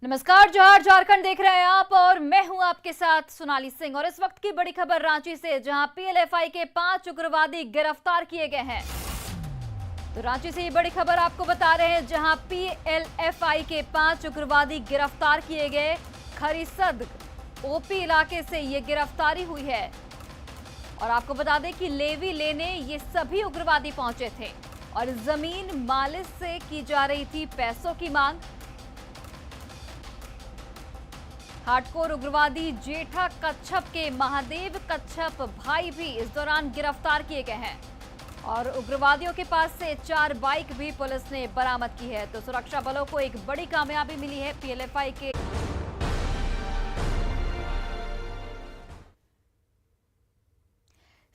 नमस्कार, जोहार झारखंड देख रहे हैं आप और मैं हूं आपके साथ सोनाली सिंह। और इस वक्त की बड़ी खबर रांची से, जहां पीएलएफआई के 5 उग्रवादी गिरफ्तार किए गए हैं। तो रांची से ये बड़ी खबर आपको बता रहे हैं, जहां पीएलएफआई के 5 उग्रवादी गिरफ्तार किए गए। खरीसद ओपी इलाके से ये गिरफ्तारी हुई है। और आपको बता दें कि लेवी लेने ये सभी उग्रवादी पहुंचे थे और जमीन मालिक से की जा रही थी पैसों की मांग। हार्डकोर उग्रवादी जेठा कच्छप के महादेव कच्छप भाई भी इस दौरान गिरफ्तार किए गए हैं। और उग्रवादियों के पास से 4 बाइक भी पुलिस ने बरामद की है। तो सुरक्षा बलों को एक बड़ी कामयाबी मिली है। पीएलएफआई के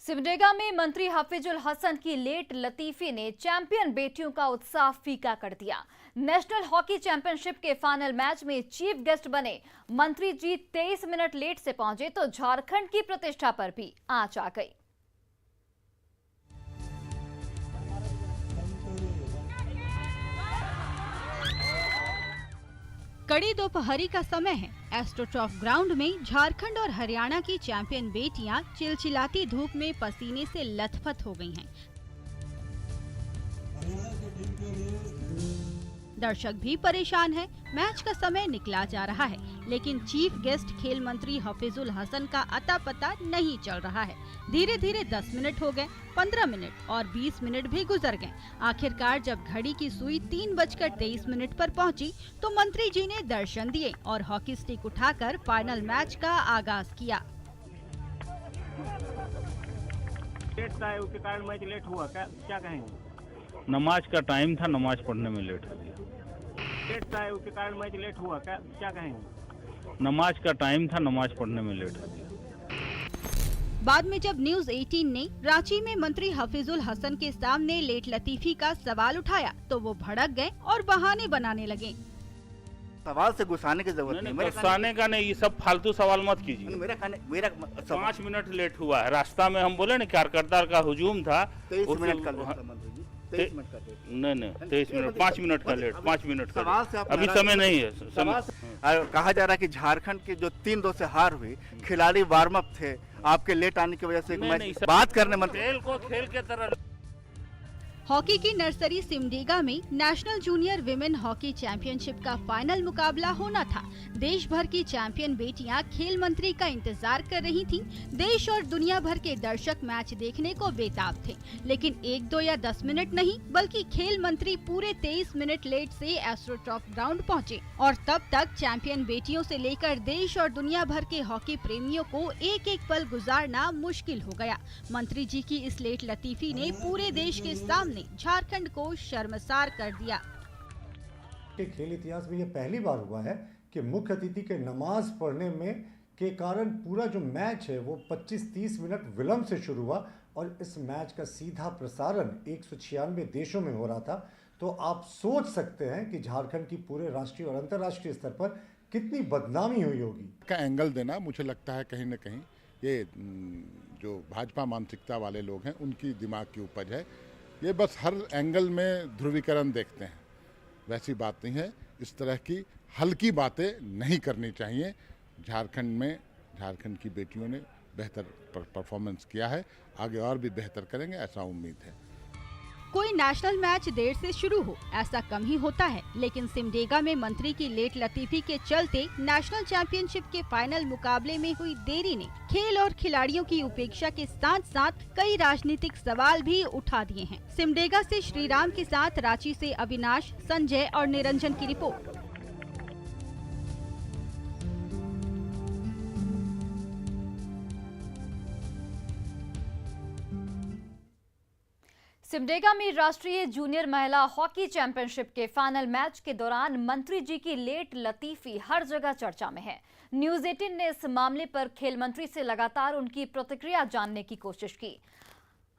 सिमडेगा में मंत्री हफीजुल हसन की लेट लतीफी ने चैंपियन बेटियों का उत्साह फीका कर दिया। नेशनल हॉकी चैंपियनशिप के फाइनल मैच में चीफ गेस्ट बने मंत्री जी 23 मिनट लेट से पहुंचे तो झारखंड की प्रतिष्ठा पर भी आंच आ गई। कड़ी दोपहरी का समय है। एस्ट्रोटर्फ ग्राउंड में झारखंड और हरियाणा की चैंपियन बेटियां चिलचिलाती धूप में पसीने से लथपथ हो गई हैं। दर्शक भी परेशान हैं। मैच का समय निकला जा रहा है, लेकिन चीफ गेस्ट खेल मंत्री हफीजुल हसन का अता पता नहीं चल रहा है। धीरे धीरे 10 मिनट हो गए, 15 मिनट और 20 मिनट भी गुजर गए। आखिरकार जब घड़ी की सुई 3:23 पर पहुंची, तो मंत्री जी ने दर्शन दिए और हॉकी स्टिक उठाकर फाइनल मैच का आगाज किया। लेट था, उसके कारण मैच लेट हुआ। क्या कहेंगे? नमाज का टाइम था, नमाज पढ़ने में लेट हो गया। लेट था, उसके कारण मैच लेट हुआ। क्या कहेंगे? नमाज का टाइम था, नमाज पढ़ने में लेट हो गया। बाद में जब न्यूज 18 ने रांची में मंत्री हफीजुल हसन के सामने लेट लतीफी का सवाल उठाया, तो वो भड़क गए और बहाने बनाने लगे। सवाल से गुस्साने की जरूरत नहीं। गुस्साने का नहीं, ये सब फालतू सवाल मत कीजिए। मेरा 5 मिनट लेट हुआ है। रास्ता में हम बोले ना कारकर्ता का हुजूम था। 23 मिनट का लेट था मंत्री जी, 23 मिनट का लेट। नहीं 23 मिनट, 5 मिनट का लेट, 5 मिनट का सवाल से लेट। अभी समय नहीं है। कहा जा रहा है कि झारखंड की जो 3-2 से हार हुई, खिलाड़ी वार्म अप थे, आपके लेट आने की वजह से एक मैच बात करने मंत्री। खेल को खेल के तरह। हॉकी की नर्सरी सिमडेगा में national junior women hockey championship का फाइनल मुकाबला होना था। देश भर की चैंपियन बेटियां खेल मंत्री का इंतजार कर रही थीं। देश और दुनिया भर के दर्शक मैच देखने को बेताब थे, लेकिन 1-2 या 10 मिनट नहीं, बल्कि खेल मंत्री पूरे 23 मिनट लेट से एस्ट्रोटर्फ ग्राउंड पहुंचे। और तब तक चैंपियन बेटियों से लेकर देश और दुनिया भर के हॉकी प्रेमियों को एक एक पल गुजारना मुश्किल हो गया। मंत्री जी की इस लेट लतीफी ने पूरे देश के सामने झारखंड को शर्मसार कर दिया। खेल इतिहास में यह पहली बार हुआ है कि मुख्य अतिथि के नमाज पढ़ने में के कारण पूरा जो मैच है वो 25-30 मिनट विलंब से शुरू हुआ और इस मैच का सीधा प्रसारण 196 देशों में हो रहा था। तो आप सोच सकते हैं कि झारखंड की पूरे राष्ट्रीय और अंतर्राष्ट्रीय स्तर पर कितनी बदनामी हुई होगी। का एंगल देना मुझे लगता है कहीं न कहीं ये जो भाजपा मानसिकता वाले लोग हैं उनकी दिमाग की उपज है। ये बस हर एंगल में ध्रुवीकरण देखते हैं, वैसी बात नहीं है। इस तरह की हल्की बातें नहीं करनी चाहिए। झारखंड की बेटियों ने बेहतर परफॉर्मेंस किया है, आगे और भी बेहतर करेंगे, ऐसा उम्मीद है। कोई नेशनल मैच देर से शुरू हो, ऐसा कम ही होता है, लेकिन सिमडेगा में मंत्री की लेट लतीफी के चलते नेशनल चैंपियनशिप के फाइनल मुकाबले में हुई देरी ने खेल और खिलाड़ियों की उपेक्षा के साथ साथ कई राजनीतिक सवाल भी उठा दिए हैं। सिमडेगा से श्रीराम के साथ रांची से अविनाश, संजय और निरंजन की रिपोर्ट। सिमडेगा में राष्ट्रीय जूनियर महिला हॉकी चैंपियनशिप के फाइनल मैच के दौरान मंत्री जी की लेट लतीफी हर जगह चर्चा में है। न्यूज 18 ने इस मामले पर खेल मंत्री से लगातार उनकी प्रतिक्रिया जानने की कोशिश की।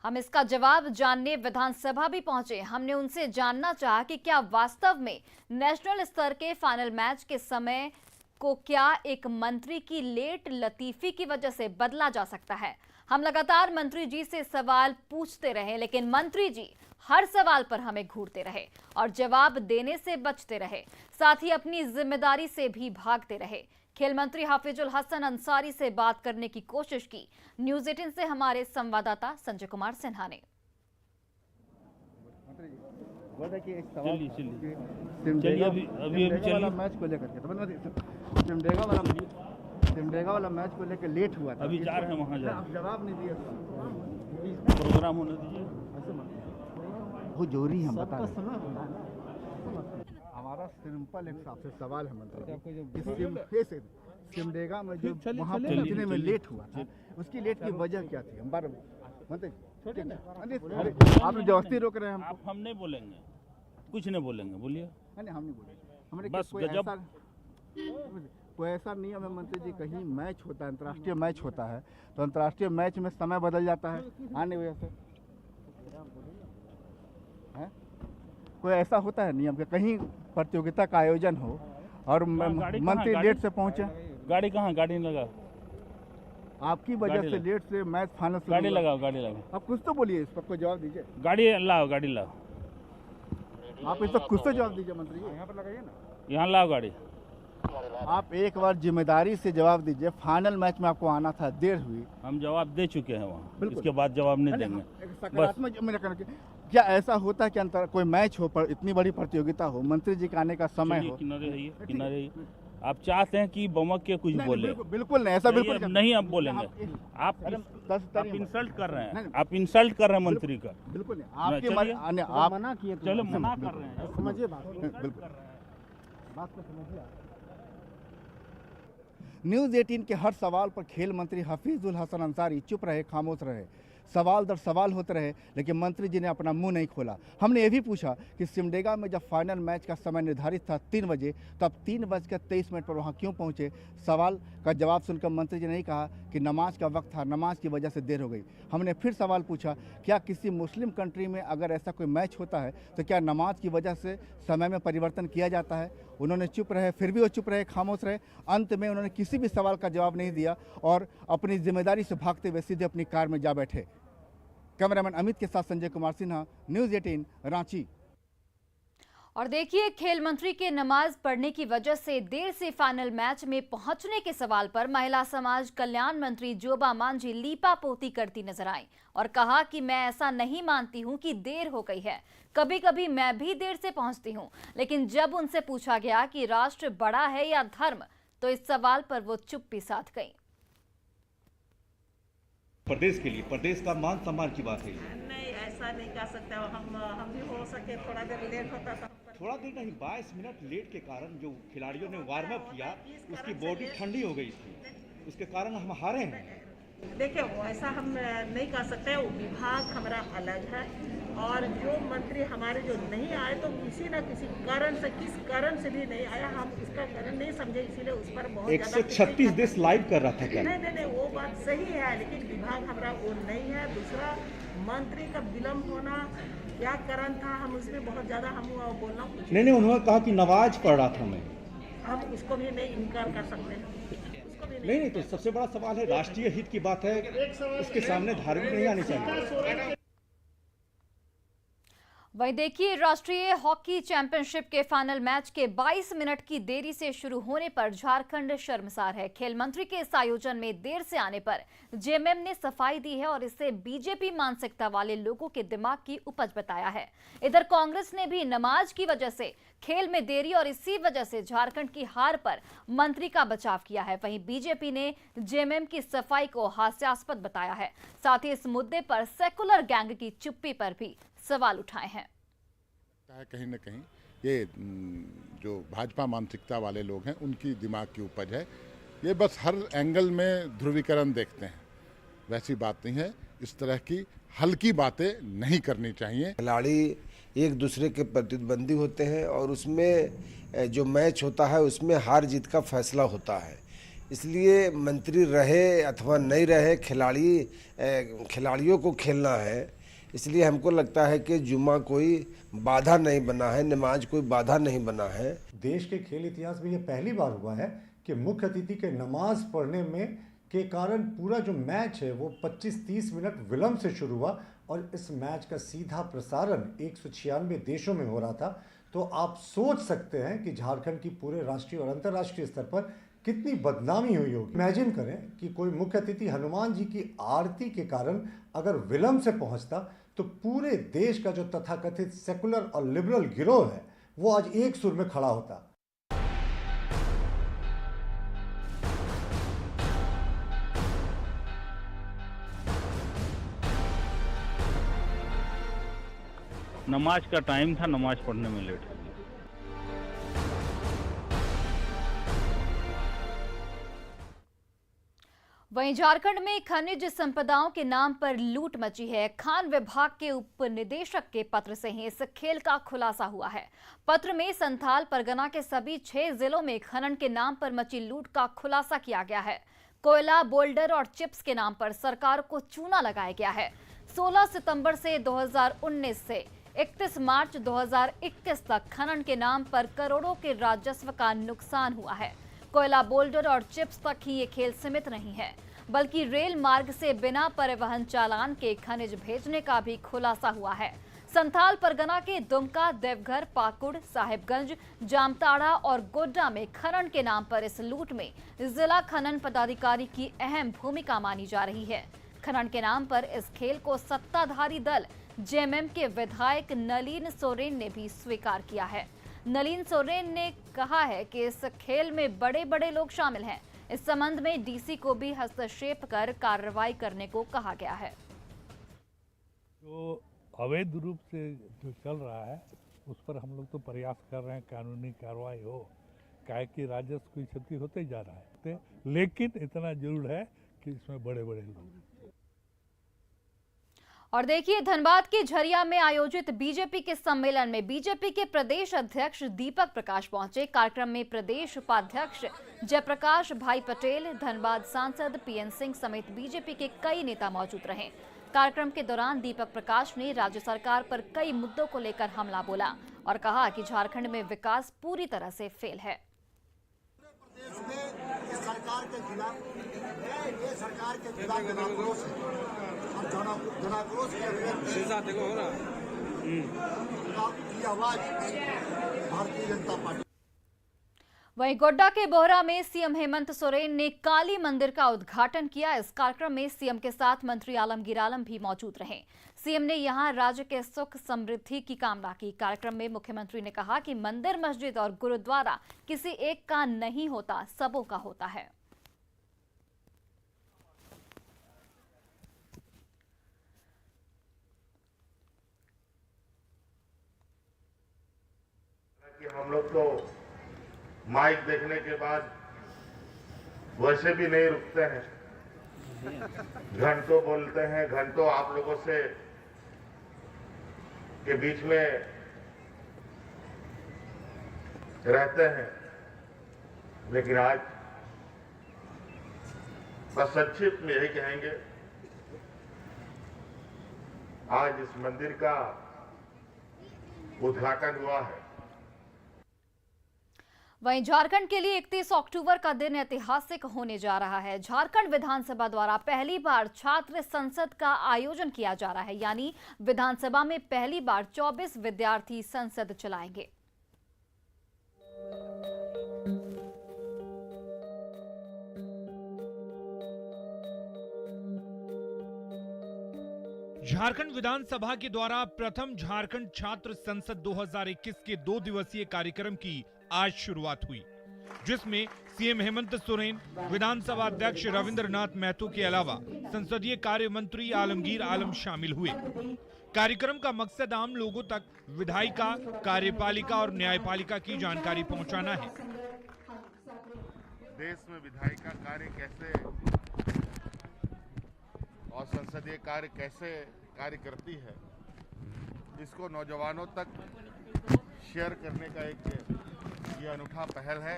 हम इसका जवाब जानने विधानसभा भी पहुंचे। हमने उनसे जानना चाहा कि क्या वास्तव में नेशनल स्तर के फाइनल मैच के समय को क्या एक मंत्री की लेट लतीफी की वजह से बदला जा सकता है। हम लगातार मंत्री जी से सवाल पूछते रहे, लेकिन मंत्री जी हर सवाल पर हमें घूरते रहे और जवाब देने से बचते रहे, साथ ही अपनी जिम्मेदारी से भी भागते रहे। खेल मंत्री हाफिजुल हसन अंसारी से बात करने की कोशिश की न्यूज़ 18 से हमारे संवाददाता संजय कुमार सिन्हा ने। मैच को लेकर सिमडेगा वाला मैच को लेकर लेट हुआ था। अभी जा रहे हैं वहाँ, आप जवाब नहीं दिए, प्रोग्राम होने दीजिए। वो जोरी हम बता रहे हैं। हमारा सिंपल एक आपसे सवाल है मंत्री, सिमडेगा में जो वहाँ पहुँचने में लेट हुआ था, उसकी लेट की वजह क्या थी? हम बार मंत्री आप जबरदस्ती रोक रहे हैं आप हम नहीं बोलेंगे, कुछ नहीं बोलेंगे, बोलिए। नहीं, हम नहीं बोलेंगे। हमारे बस कोई ऐसा नियम है मंत्री जी, कहीं मैच होता है, अंतर्राष्ट्रीय मैच होता है, तो अंतर्राष्ट्रीय मैच में समय बदल जाता है आने वजह से, है? कोई ऐसा होता है नियम कि कहीं प्रतियोगिता का आयोजन हो और मंत्री लेट से पहुंचे? गाड़ी कहाँ? गाड़ी लगा, आपकी वजह से लेट से मैच फाइनल। गाड़ी लगाओ, गाड़ी लगाओ। आप कुछ तो बोलिए, इस पर कोई जवाब दीजिए। गाड़ी लाओ, गाड़ी लाओ। आप इस पर कुछ तो जवाब दीजिए मंत्री जी। यहाँ पर लगाइए ना, यहाँ लाओ गाड़ी। आप एक बार जिम्मेदारी से जवाब दीजिए। फाइनल मैच में आपको आना था, देर हुई। हम जवाब दे चुके हैं वहाँ, इसके बाद जवाब नहीं देंगे। सकारात्मक क्या ऐसा होता है कि कोई मैच हो, पर इतनी बड़ी प्रतियोगिता हो, मंत्री जी का आने का समय हो? किनारे रहिए, किनारे रहिए। आप चाहते हैं कि बमक के कुछ बोले? बिल्कुल नहीं, ऐसा बिल्कुल नहीं, आप बोलेंगे। आप इंसल्ट कर रहे हैं, आप इंसल्ट कर रहे हैं मंत्री का। बिल्कुल नहीं, आपके आप मना किए, चलो मना कर रहे हैं, समझिए बात, बिल्कुल बात को समझिए। न्यूज़ 18 के हर सवाल पर खेल मंत्री हाफिजुल हसन अंसारी चुप रहे, खामोश रहे। सवाल दर सवाल होते रहे, लेकिन मंत्री जी ने अपना मुंह नहीं खोला। हमने ये भी पूछा कि सिमडेगा में जब फाइनल मैच का समय निर्धारित था 3 बजे, तब 3:23 पर वहाँ क्यों पहुँचे? सवाल का जवाब सुनकर मंत्री जी ने नहीं कहा कि नमाज का वक्त था, नमाज की वजह से देर हो गई। हमने फिर सवाल पूछा, क्या किसी मुस्लिम कंट्री में अगर ऐसा कोई मैच होता है तो क्या नमाज की वजह से समय में परिवर्तन किया जाता है? उन्होंने चुप रहे, फिर भी वो चुप रहे, खामोश रहे। अंत में उन्होंने किसी भी सवाल का जवाब नहीं दिया और अपनी जिम्मेदारी से भागते हुए सीधे अपनी कार में जा बैठे। कैमरामैन अमित के साथ संजय कुमार सिन्हा, न्यूज़ 18 रांची। और देखिए, खेल मंत्री के नमाज पढ़ने की वजह से देर से फाइनल मैच में पहुंचने के सवाल पर महिला समाज कल्याण मंत्री जोबा मांझी लीपापोती करती नजर आई और कहा कि मैं ऐसा नहीं मानती हूं कि देर हो गई है, कभी कभी मैं भी देर से पहुंचती हूं। लेकिन जब उनसे पूछा गया कि राष्ट्र बड़ा है या धर्म, तो इस सवाल पर वो चुप्पी साध गई। प्रदेश के लिए, प्रदेश का मान सम्मान की बात है। नहीं, ऐसा नहीं कह सकते। हम भी हो सके थोड़ा देर लेट होता था, थोड़ा देर नहीं, 22 मिनट लेट के कारण जो खिलाड़ियों ने वार्म अप किया, उसकी बॉडी ठंडी हो गई थी, उसके कारण हम हारे हैं। देखिए, ऐसा हम नहीं कह सकते। विभाग हमारा अलग है और जो मंत्री हमारे जो नहीं आए तो किसी न किसी कारण से, किस कारण से भी नहीं आया, हम उसका कारण नहीं समझे, इसीलिए उस पर बहुत 136 देश लाइव कर रहा था क्या? नहीं, वो बात सही है, लेकिन विभाग हमारा वो नहीं है। दूसरा, मंत्री का विलम्ब होना क्या कारण था, हम उसमें बहुत ज्यादा हम बोलना नहीं, उन्होंने कहा कि नमाज पढ़ रहा था मैं, हम उसको भी नहीं इनकार कर सकते हैं। नहीं, तो सबसे बड़ा सवाल है, राष्ट्रीय हित की बात है, उसके सामने धार्मिक नहीं आनी चाहिए। वहीं देखिए, राष्ट्रीय हॉकी चैंपियनशिप के फाइनल मैच के 22 मिनट की देरी से शुरू होने पर झारखंड शर्मसार है। खेल मंत्री के इस आयोजन में देर से आने पर जेएमएम ने सफाई दी है और इसे बीजेपी मानसिकता वाले लोगों के दिमाग की उपज बताया है। इधर कांग्रेस ने भी नमाज की वजह से खेल में देरी और इसी वजह से झारखंड की हार पर मंत्री का बचाव किया है। वहीं बीजेपी ने जेएमएम की सफाई को हास्यास्पद बताया है। साथ ही इस मुद्दे पर सेकुलर गैंग की चुप्पी पर भी सवाल उठाए हैं। कहीं न कहीं ये जो भाजपा मानसिकता वाले लोग हैं, उनकी दिमाग की उपज है। ये बस हर एंगल में ध्रुवीकरण देखते हैं, वैसी बात नहीं है। इस तरह की हल्की बातें नहीं करनी चाहिए। खिलाड़ी एक दूसरे के प्रतिद्वंदी होते हैं और उसमें जो मैच होता है उसमें हार जीत का फैसला होता है। इसलिए मंत्री रहे अथवा नहीं रहे, खिलाड़ियों को खेलना है। इसलिए हमको लगता है कि जुम्मा कोई बाधा नहीं बना है, नमाज कोई बाधा नहीं बना है। देश के खेल इतिहास में ये पहली बार हुआ है कि मुख्य अतिथि के नमाज पढ़ने में के कारण पूरा जो मैच है वो 25-30 मिनट विलम्ब से शुरू हुआ और इस मैच का सीधा प्रसारण 196 देशों में हो रहा था, तो आप सोच सकते हैं कि झारखंड की पूरे राष्ट्रीय और अंतर्राष्ट्रीय स्तर पर कितनी बदनामी हुई होगी। इमेजिन करें कि कोई मुख्य अतिथि हनुमान जी की आरती के कारण अगर विलंब से पहुंचता, तो पूरे देश का जो तथाकथित सेकुलर और लिबरल गिरोह है वो आज एक सुर में खड़ा होता। नमाज का टाइम था, नमाज पढ़ने में लेट हो गया। वहीं झारखंड में खनिज संपदाओं के नाम पर लूट मची है। खान विभाग के उप निदेशक के पत्र से ही इस खेल का खुलासा हुआ है। पत्र में संथाल परगना के सभी 6 जिलों में खनन के नाम पर मची लूट का खुलासा किया गया है। कोयला, बोल्डर और चिप्स के नाम पर सरकार को चूना लगाया गया है। 16 सितंबर से 2019 से 31 मार्च 2021 तक खनन के नाम पर करोड़ों के राजस्व का नुकसान हुआ है। कोयला, बोल्डर और चिप्स तक ही ये खेल सीमित नहीं है, बल्कि रेल मार्ग से बिना परिवहन चालान के खनिज भेजने का भी खुलासा हुआ है। संथाल परगना के दुमका, देवघर, पाकुड़, साहिबगंज, जामताड़ा और गोड्डा में खनन के नाम पर इस लूट में जिला खनन पदाधिकारी की अहम भूमिका मानी जा रही है। खनन के नाम पर इस खेल को सत्ताधारी दल जेएमएम के विधायक नलिन सोरेन ने भी स्वीकार किया है। नलिन सोरेन ने कहा है कि इस खेल में बड़े बड़े लोग शामिल हैं। इस संबंध में डीसी को भी हस्तक्षेप कर कार्रवाई करने को कहा गया है। जो अवैध रूप से जो चल रहा है उस पर हम लोग तो प्रयास कर रहे हैं कानूनी कार्रवाई हो, काहे कि राजस्व की क्षति होते जा रहा है, लेकिन इतना जरूर है कि इसमें बड़े बड़े लोग। और देखिए, धनबाद के झरिया में आयोजित बीजेपी के सम्मेलन में बीजेपी के प्रदेश अध्यक्ष दीपक प्रकाश पहुंचे। कार्यक्रम में प्रदेश उपाध्यक्ष जयप्रकाश भाई पटेल, धनबाद सांसद पीएन सिंह समेत बीजेपी के कई नेता मौजूद रहे। कार्यक्रम के दौरान दीपक प्रकाश ने राज्य सरकार पर कई मुद्दों को लेकर हमला बोला और कहा कि झारखंड में विकास पूरी तरह से फेल है। सरकार के खिलाफ ये सरकार के खिलाफ जनाक्रोश है और जनाक्रोश की आवाज भारतीय जनता पार्टी। वहीं गोड्डा के बोहरा में सीएम हेमंत सोरेन ने काली मंदिर का उद्घाटन किया। इस कार्यक्रम में सीएम के साथ मंत्री आलमगीर आलम भी मौजूद रहे। सीएम ने यहां राज्य के सुख समृद्धि की कामना की। कार्यक्रम में मुख्यमंत्री ने कहा कि मंदिर, मस्जिद और गुरुद्वारा किसी एक का नहीं होता, सबों का होता है। हम लोग तो माइक देखने के बाद वैसे भी नहीं रुकते हैं, घंटों बोलते हैं, घंटों आप लोगों से के बीच में रहते हैं, लेकिन आज बस संक्षिप्त में यही कहेंगे, आज इस मंदिर का उद्घाटन हुआ है। वहीं झारखंड के लिए 31 अक्टूबर का दिन ऐतिहासिक होने जा रहा है। झारखंड विधानसभा द्वारा पहली बार छात्र संसद का आयोजन किया जा रहा है, यानी विधानसभा में पहली बार 24 विद्यार्थी संसद चलाएंगे। झारखंड विधानसभा के द्वारा प्रथम झारखंड छात्र संसद 2021 के 2 दिवसीय कार्यक्रम की आज शुरुआत हुई, जिसमें सीएम हेमंत सोरेन, विधानसभा अध्यक्ष रविंद्रनाथ महतो के अलावा संसदीय कार्य मंत्री आलमगीर आलम शामिल हुए। कार्यक्रम का मकसद आम लोगों तक विधायिका, कार्यपालिका और न्यायपालिका की जानकारी पहुंचाना है। देश में विधायिका कार्य कैसे और संसदीय कार्य कैसे कार्य करती है, इसको नौजवानों तक शेयर करने का एक ये अनूठा पहल है।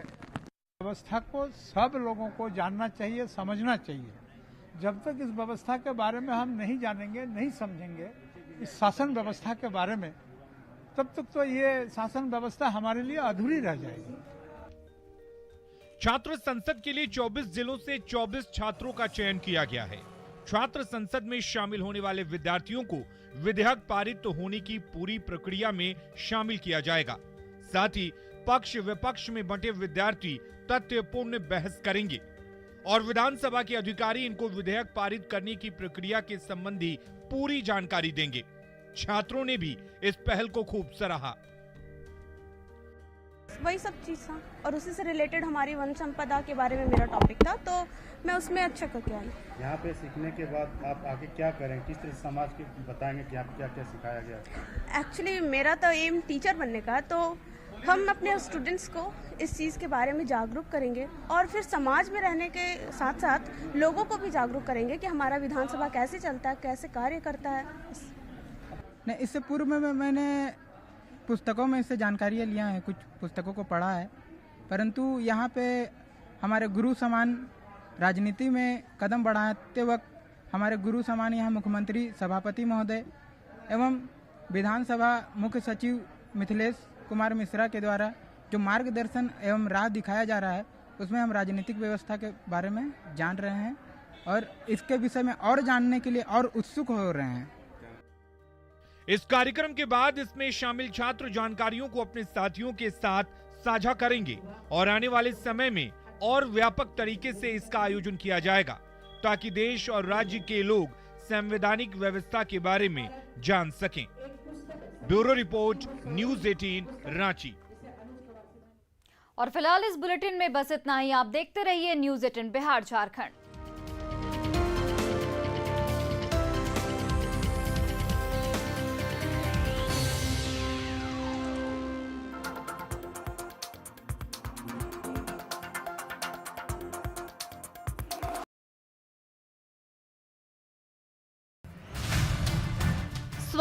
व्यवस्था को सब लोगों को जानना चाहिए, समझना चाहिए। जब तक इस व्यवस्था के बारे में हम नहीं जानेंगे, नहीं समझेंगे इस शासन व्यवस्था के बारे में, तब तक तो ये शासन व्यवस्था हमारे लिए अधूरी रह जाएगी। छात्र संसद के लिए 24 जिलों से 24 छात्रों का चयन किया गया है। छात्र संसद में शामिल होने वाले विद्यार्थियों को विधेयक पारित होने की पूरी प्रक्रिया में शामिल किया जाएगा। साथ ही पक्ष विपक्ष में बंटे विद्यार्थी तथ्यपूर्ण बहस करेंगे और विधानसभा के अधिकारी इनको विधेयक पारित करने की प्रक्रिया के संबंधी पूरी जानकारी देंगे। छात्रों ने भी इस पहल को खूब सराहा। वही सब चीज था और उसी से रिलेटेड हमारी वन संपदा के बारे में मेरा टॉपिक था, तो मैं उसमें अच्छा करके आई। यहाँ पे सीखने के बाद आप आगे क्या करें, किस तरह समाज के बताएंगे कि आप क्या क्या सिखाया गया? एक्चुअली मेरा तो एम टीचर बनने का, तो हम अपने स्टूडेंट्स को इस चीज़ के बारे में जागरूक करेंगे और फिर समाज में रहने के साथ साथ लोगों को भी जागरूक करेंगे कि हमारा विधानसभा कैसे चलता है, कैसे कार्य करता है। नहीं, इससे पूर्व में मैंने पुस्तकों में इससे जानकारियाँ लिया है, कुछ पुस्तकों को पढ़ा है, परंतु यहाँ पे हमारे गुरु समान राजनीति में कदम बढ़ाते वक्त हमारे गुरु समान यहाँ मुख्यमंत्री सभापति महोदय एवं विधानसभा मुख्य सचिव मिथिलेश कुमार मिश्रा के द्वारा जो मार्गदर्शन एवं राह दिखाया जा रहा है, उसमें हम राजनीतिक व्यवस्था के बारे में जान रहे हैं और इसके विषय में और जानने के लिए और उत्सुक हो रहे हैं। इस कार्यक्रम के बाद इसमें शामिल छात्र जानकारियों को अपने साथियों के साथ साझा करेंगे और आने वाले समय में और व्यापक तरीके से इसका आयोजन किया जाएगा ताकि देश और राज्य के लोग संवैधानिक व्यवस्था के बारे में जान सकें। Bureau report, news 18 Ranchi. और फिलहाल इस बुलेटिन में बस इतना ही। आप देखते रहिए न्यूज़ 18 बिहार झारखंड।